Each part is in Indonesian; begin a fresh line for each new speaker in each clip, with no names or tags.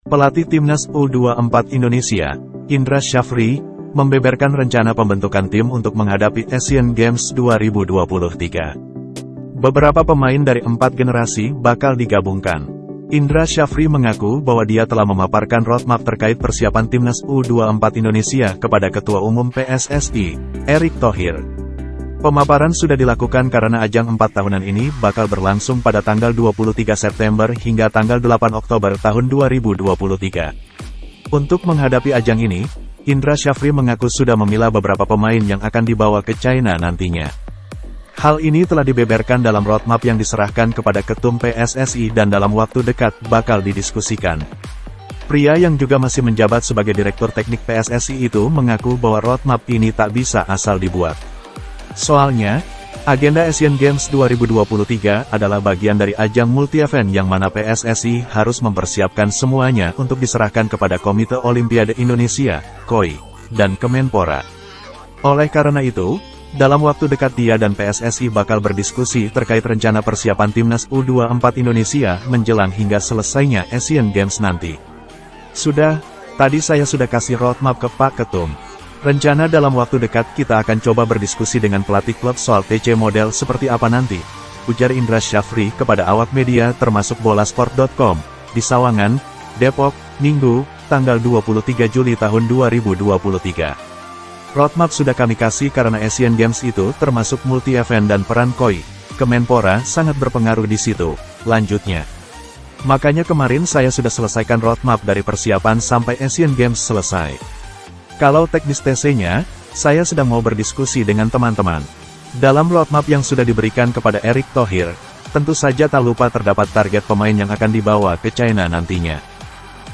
Pelatih Timnas U24 Indonesia, Indra Syafri, membeberkan rencana pembentukan tim untuk menghadapi Asian Games 2023. Beberapa pemain dari 4 generasi bakal digabungkan. Indra Syafri mengaku bahwa dia telah memaparkan roadmap terkait persiapan Timnas U24 Indonesia kepada Ketua Umum PSSI, Erick Thohir. Pemaparan sudah dilakukan karena ajang 4 tahunan ini bakal berlangsung pada tanggal 23 September hingga tanggal 8 Oktober tahun 2023. Untuk menghadapi ajang ini, Indra Syafri mengaku sudah memilah beberapa pemain yang akan dibawa ke China nantinya. Hal ini telah dibeberkan dalam roadmap yang diserahkan kepada Ketum PSSI dan dalam waktu dekat bakal didiskusikan. Pria yang juga masih menjabat sebagai Direktur Teknik PSSI itu mengaku bahwa roadmap ini tak bisa asal dibuat. Soalnya, agenda Asian Games 2023 adalah bagian dari ajang multi-event yang mana PSSI harus mempersiapkan semuanya untuk diserahkan kepada Komite Olimpiade Indonesia, KOI, dan Kemenpora. Oleh karena itu, dalam waktu dekat dia dan PSSI bakal berdiskusi terkait rencana persiapan Timnas U24 Indonesia menjelang hingga selesainya Asian Games nanti. Tadi saya sudah kasih roadmap ke Pak Ketum. Rencana dalam waktu dekat kita akan coba berdiskusi dengan pelatih klub soal TC model seperti apa nanti, ujar Indra Syafri kepada awak media termasuk bolasport.com, di Sawangan, Depok, Minggu, tanggal 23 Juli tahun 2023. Roadmap sudah kami kasih karena Asian Games itu termasuk multi-event dan peran KOI, Kemenpora sangat berpengaruh di situ, lanjutnya. Makanya kemarin saya sudah selesaikan roadmap dari persiapan sampai Asian Games selesai. Kalau teknis TC-nya, saya sedang mau berdiskusi dengan teman-teman. Dalam roadmap yang sudah diberikan kepada Erick Thohir, tentu saja tak lupa terdapat target pemain yang akan dibawa ke China nantinya.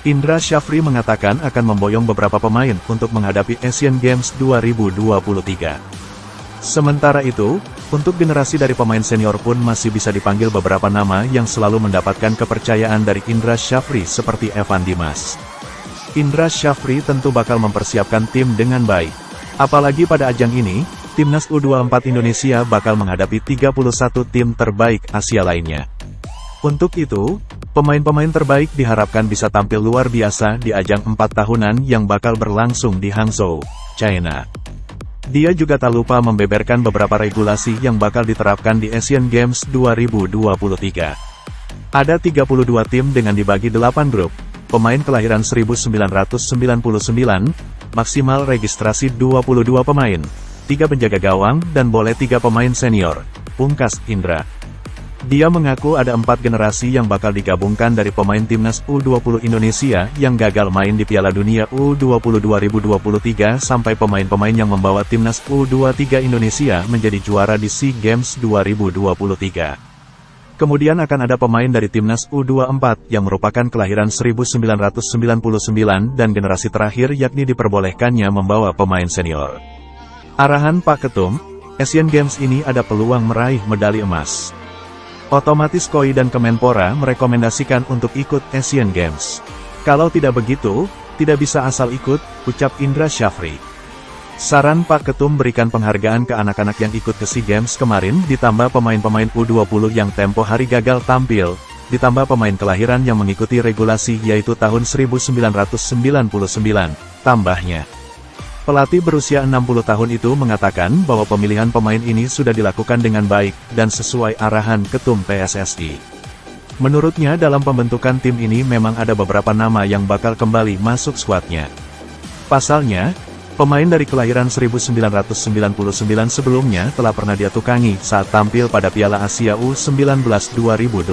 Indra Syafri mengatakan akan memboyong beberapa pemain untuk menghadapi Asian Games 2023. Sementara itu, untuk generasi dari pemain senior pun masih bisa dipanggil beberapa nama yang selalu mendapatkan kepercayaan dari Indra Syafri seperti Evan Dimas. Indra Syafri tentu bakal mempersiapkan tim dengan baik. Apalagi pada ajang ini, Timnas U24 Indonesia bakal menghadapi 31 tim terbaik Asia lainnya. Untuk itu, pemain-pemain terbaik diharapkan bisa tampil luar biasa di ajang 4 tahunan yang bakal berlangsung di Hangzhou, China. Dia juga tak lupa membeberkan beberapa regulasi yang bakal diterapkan di Asian Games 2023. Ada 32 tim dengan dibagi 8 grup. Pemain kelahiran 1999, maksimal registrasi 22 pemain, 3 penjaga gawang dan boleh 3 pemain senior, pungkas Indra. Dia mengaku ada 4 generasi yang bakal digabungkan dari pemain Timnas U20 Indonesia yang gagal main di Piala Dunia U20 2023 sampai pemain-pemain yang membawa Timnas U23 Indonesia menjadi juara di SEA Games 2023. Kemudian akan ada pemain dari Timnas U24 yang merupakan kelahiran 1999 dan generasi terakhir yakni diperbolehkannya membawa pemain senior. Arahan Pak Ketum, Asian Games ini ada peluang meraih medali emas. Otomatis KOI dan Kemenpora merekomendasikan untuk ikut Asian Games. Kalau tidak begitu, tidak bisa asal ikut, ucap Indra Syafri. Saran Pak Ketum berikan penghargaan ke anak-anak yang ikut ke SEA Games kemarin, ditambah pemain-pemain U20 yang tempo hari gagal tampil, ditambah pemain kelahiran yang mengikuti regulasi yaitu tahun 1999, tambahnya. Pelatih berusia 60 tahun itu mengatakan bahwa pemilihan pemain ini sudah dilakukan dengan baik, dan sesuai arahan Ketum PSSI. Menurutnya dalam pembentukan tim ini memang ada beberapa nama yang bakal kembali masuk skuadnya. Pasalnya, pemain dari kelahiran 1999 sebelumnya telah pernah dia tukangi saat tampil pada Piala Asia U19 2018.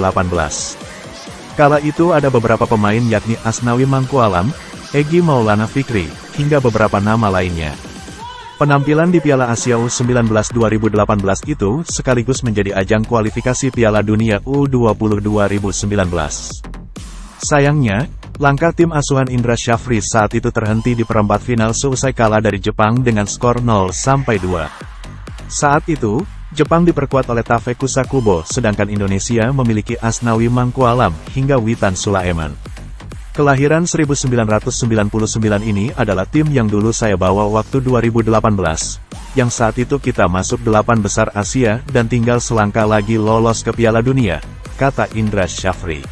Kala itu ada beberapa pemain yakni Asnawi Mangkualam, Egy Maulana Fikri, hingga beberapa nama lainnya. Penampilan di Piala Asia U19 2018 itu sekaligus menjadi ajang kualifikasi Piala Dunia U20 2019. Sayangnya, langkah tim asuhan Indra Syafri saat itu terhenti di perempat final seusai kalah dari Jepang dengan skor 0-2. Saat itu, Jepang diperkuat oleh Tafekusa Kubo, sedangkan Indonesia memiliki Asnawi Mangkualam hingga Witan Sulaiman. Kelahiran 1999 ini adalah tim yang dulu saya bawa waktu 2018, yang saat itu kita masuk 8 besar Asia dan tinggal selangkah lagi lolos ke Piala Dunia, kata Indra Syafri.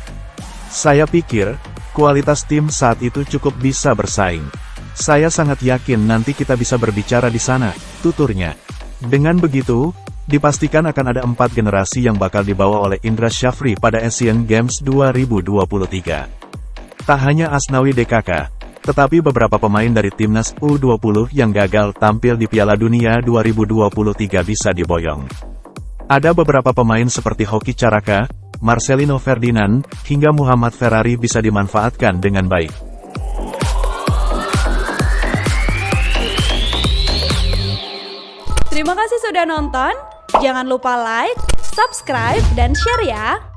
Saya pikir, Kualitas tim saat itu cukup bisa bersaing. Saya sangat yakin nanti kita bisa berbicara di sana, tuturnya. Dengan begitu, dipastikan akan ada 4 generasi yang bakal dibawa oleh Indra Syafri pada Asian Games 2023. Tak hanya Asnawi DKK, tetapi beberapa pemain dari timnas U20 yang gagal tampil di Piala Dunia 2023 bisa diboyong. Ada beberapa pemain seperti Hoki Caraka, Marcelino Ferdinand, hingga Muhammad Ferrari bisa dimanfaatkan dengan baik.
Terima kasih sudah nonton, jangan lupa like, subscribe, dan share ya!